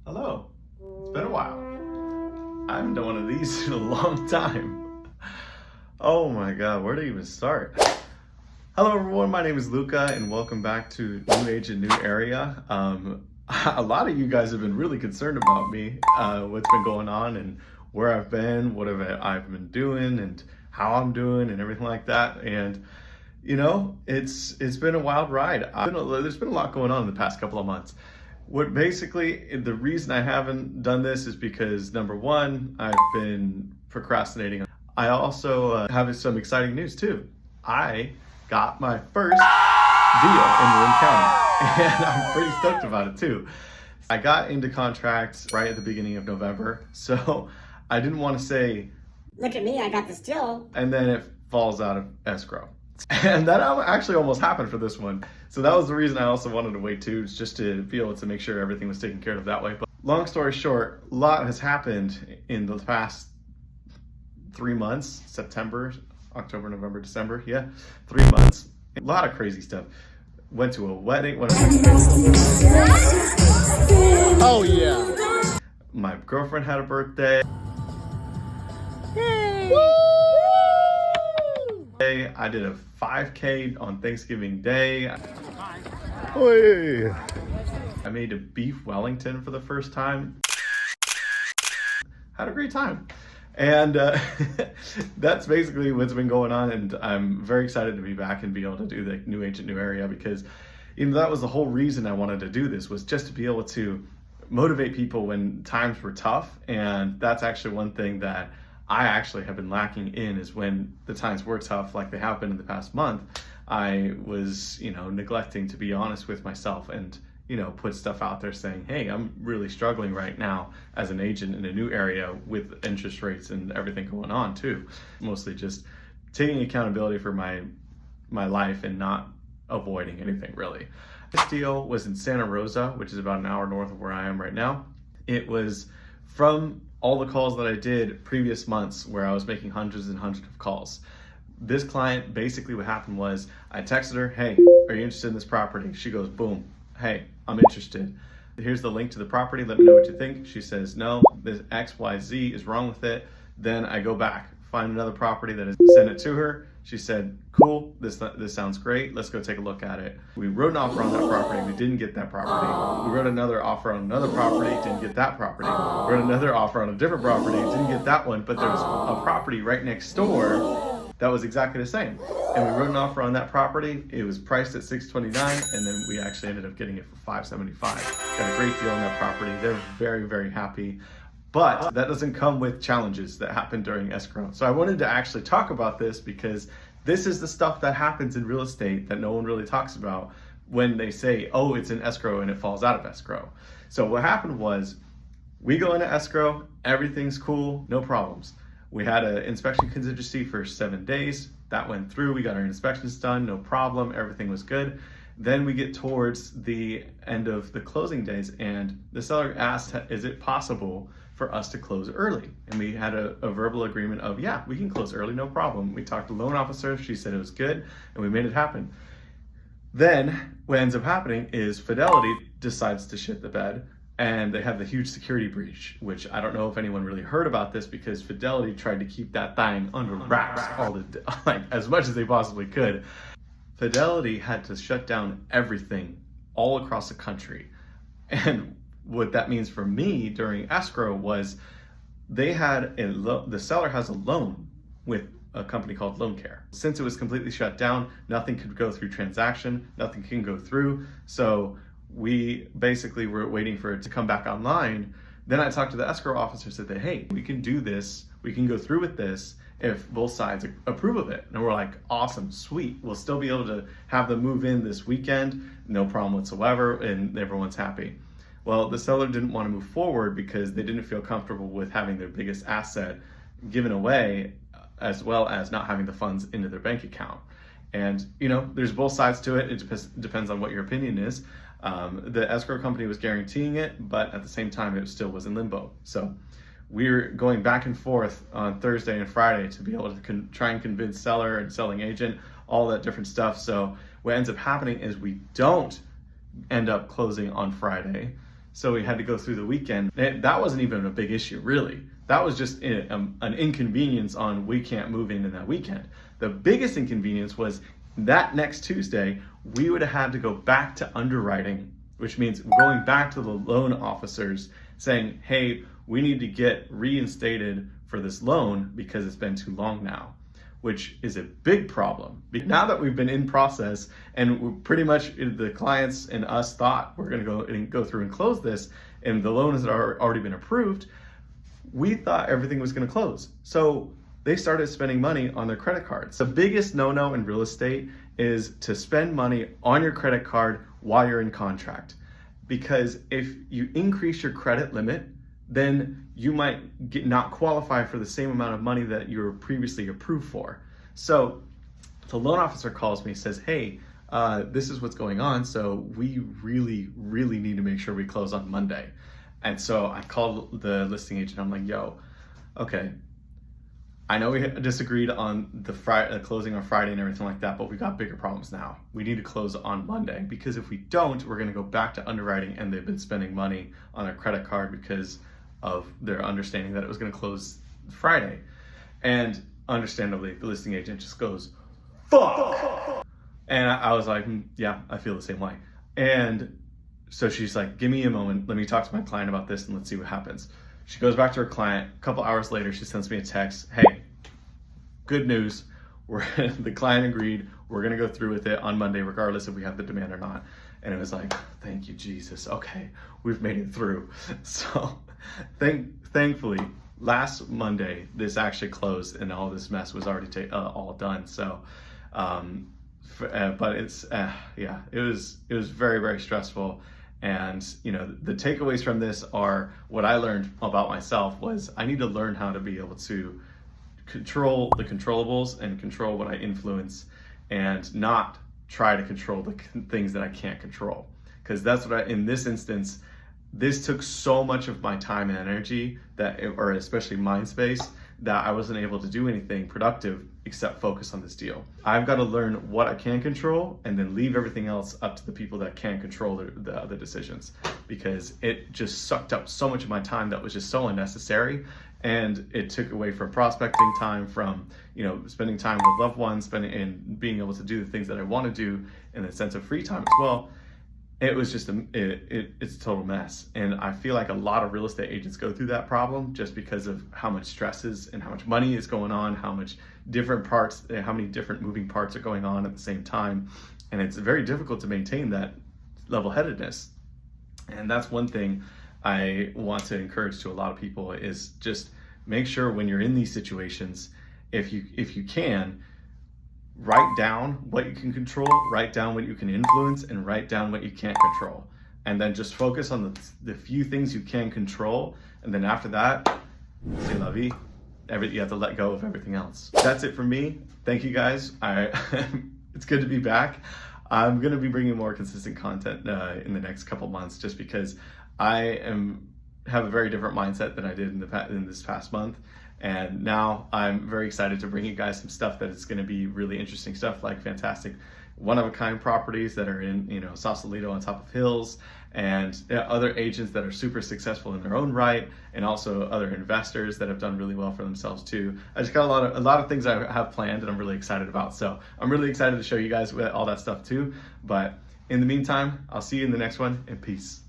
Hello. It's been a while. I haven't done one of these in a long time. Oh my god, where to even start? Hello everyone, my name is Luca and welcome back to New Agent New Area. A lot of you guys have been really concerned about me, what's been going on and where I've been, what I've been doing and how I'm doing and everything like that. And you know, it's been a wild ride. There's been a lot going on in the past couple of months. The reason I haven't done this is because number one, I've been procrastinating. I also have some exciting news too. I got my first deal in Marin County and I'm pretty stoked about it too. I got into contracts right at the beginning of November, so I didn't want to say, look at me, I got this deal. And then it falls out of escrow. And that actually almost happened for this one. So that was the reason I also wanted to wait too, just to be able to make sure everything was taken care of that way. But long story short, a lot has happened in the past 3 months, September, October, November, December. Yeah, 3 months. A lot of crazy stuff. Went to a wedding. Oh yeah. My girlfriend had a birthday. I did a 5K on Thanksgiving Day. Oy. I made a beef Wellington for the first time. Had a great time. And that's basically what's been going on. And I'm very excited to be back and be able to do the New Agent New Area because that was the whole reason I wanted to do this, was just to be able to motivate people when times were tough. And that's actually one thing that I actually have been lacking in, is when the times were tough, like they have been in the past month, I was, neglecting to be honest with myself and, put stuff out there saying, hey, I'm really struggling right now as an agent in a new area with interest rates and everything going on too. Mostly just taking accountability for my life and not avoiding anything really. This deal was in Santa Rosa, which is about an hour north of where I am right now. It was from all the calls that I did previous months where I was making hundreds and hundreds of calls. This client, basically what happened was I texted her, hey, are you interested in this property? She goes, boom, hey, I'm interested. Here's the link to the property. Let me know what you think. She says, no, this XYZ is wrong with it. Then I go back, find another property that is, send it to her. She said, cool, this sounds great. Let's go take a look at it. We wrote an offer on that property. We didn't get that property. We wrote another offer on another property. Didn't get that property. We wrote another offer on a different property. Didn't get that one. But there was a property right next door that was exactly the same. And we wrote an offer on that property. It was priced at $629, and then we actually ended up getting it for $575. Got a great deal on that property. They're very, very happy. But that doesn't come with challenges that happen during escrow. So I wanted to actually talk about this because this is the stuff that happens in real estate that no one really talks about when they say, oh, it's in escrow and it falls out of escrow. So what happened was we go into escrow, everything's cool, no problems. We had an inspection contingency for 7 days. That went through, we got our inspections done, no problem, everything was good. Then we get towards the end of the closing days and the seller asked, is it possible for us to close early? And we had a verbal agreement of, yeah, we can close early, no problem. We talked to the loan officer, she said it was good, and we made it happen. Then what ends up happening is Fidelity decides to shit the bed, and they have the huge security breach, which I don't know if anyone really heard about this because Fidelity tried to keep that thing under wraps as much as they possibly could. Fidelity had to shut down everything all across the country. And what that means for me during escrow was they had the seller has a loan with a company called Loan Care. Since it was completely shut down, nothing could go through transaction, nothing can go through. So we basically were waiting for it to come back online. Then I talked to the escrow officer, said that, hey, we can do this, we can go through with this if both sides approve of it. And we're like, awesome, sweet. We'll still be able to have them move in this weekend, no problem whatsoever, and everyone's happy. Well, the seller didn't want to move forward because they didn't feel comfortable with having their biggest asset given away, as well as not having the funds into their bank account. And, there's both sides to it. It depends on what your opinion is. The escrow company was guaranteeing it, but at the same time, it still was in limbo. So we're going back and forth on Thursday and Friday to be able to try and convince seller and selling agent, all that different stuff. So what ends up happening is we don't end up closing on Friday. So we had to go through the weekend. That wasn't even a big issue, really. That was just an inconvenience on we can't move in that weekend. The biggest inconvenience was that next Tuesday, we would have had to go back to underwriting, which means going back to the loan officers saying, hey, we need to get reinstated for this loan because it's been too long now, which is a big problem. Now that we've been in process and we're pretty much the clients and us thought we're going to go through and close this, and the loan has already been approved, we thought everything was going to close. So they started spending money on their credit cards. The biggest no-no in real estate is to spend money on your credit card while you're in contract. Because if you increase your credit limit, then you might not qualify for the same amount of money that you were previously approved for. So the loan officer calls me and says, hey, this is what's going on, so we really, really need to make sure we close on Monday. And so I called the listing agent. I'm like, yo, okay, I know we disagreed on the closing on Friday and everything like that, but we got bigger problems now. We need to close on Monday, because if we don't, we're going to go back to underwriting, and they've been spending money on their credit card because of their understanding that it was going to close Friday. And understandably, the listing agent just goes, fuck. And I was like, yeah, I feel the same way. And so she's like, give me a moment. Let me talk to my client about this and let's see what happens. She goes back to her client. A couple hours later, she sends me a text. Hey, good news. The client agreed. We're going to go through with it on Monday, regardless if we have the demand or not. And it was like, thank you, Jesus. Okay, we've made it through. So thankfully, last Monday, this actually closed and all this mess was already all done. So, but it's, yeah, it was very, very stressful. And, you know, the takeaways from this are, what I learned about myself was I need to learn how to be able to control the controllables and control what I influence, and not try to control the things that I can't control. Because that's what in this instance, this took so much of my time and energy or especially mind space, that I wasn't able to do anything productive except focus on this deal. I've got to learn what I can control and then leave everything else up to the people that can control the other decisions, because it just sucked up so much of my time that was just so unnecessary. And it took away from prospecting time, from, you know, spending time with loved ones, and being able to do the things that I want to do in a sense of free time as well. It was just it's a total mess. And I feel like a lot of real estate agents go through that problem just because of how much stress is and how much money is going on, how much different parts, how many different moving parts are going on at the same time. And it's very difficult to maintain that level-headedness. And that's one thing I want to encourage to a lot of people, is just make sure when you're in these situations, if you can, write down what you can control, write down what you can influence, and write down what you can't control. And then just focus on the few things you can control. And then after that, c'est la vie. You have to let go of everything else. That's it for me. Thank you guys. It's good to be back. I'm going to be bringing more consistent content in the next couple months, just because I have a very different mindset than I did in this past month. And now I'm very excited to bring you guys some stuff that is going to be really interesting stuff, like fantastic one-of-a-kind properties that are in, you know, Sausalito on top of hills, and other agents that are super successful in their own right, and also other investors that have done really well for themselves too. I just got a lot of things I have planned and I'm really excited about. So I'm really excited to show you guys all that stuff too. But in the meantime, I'll see you in the next one, and peace.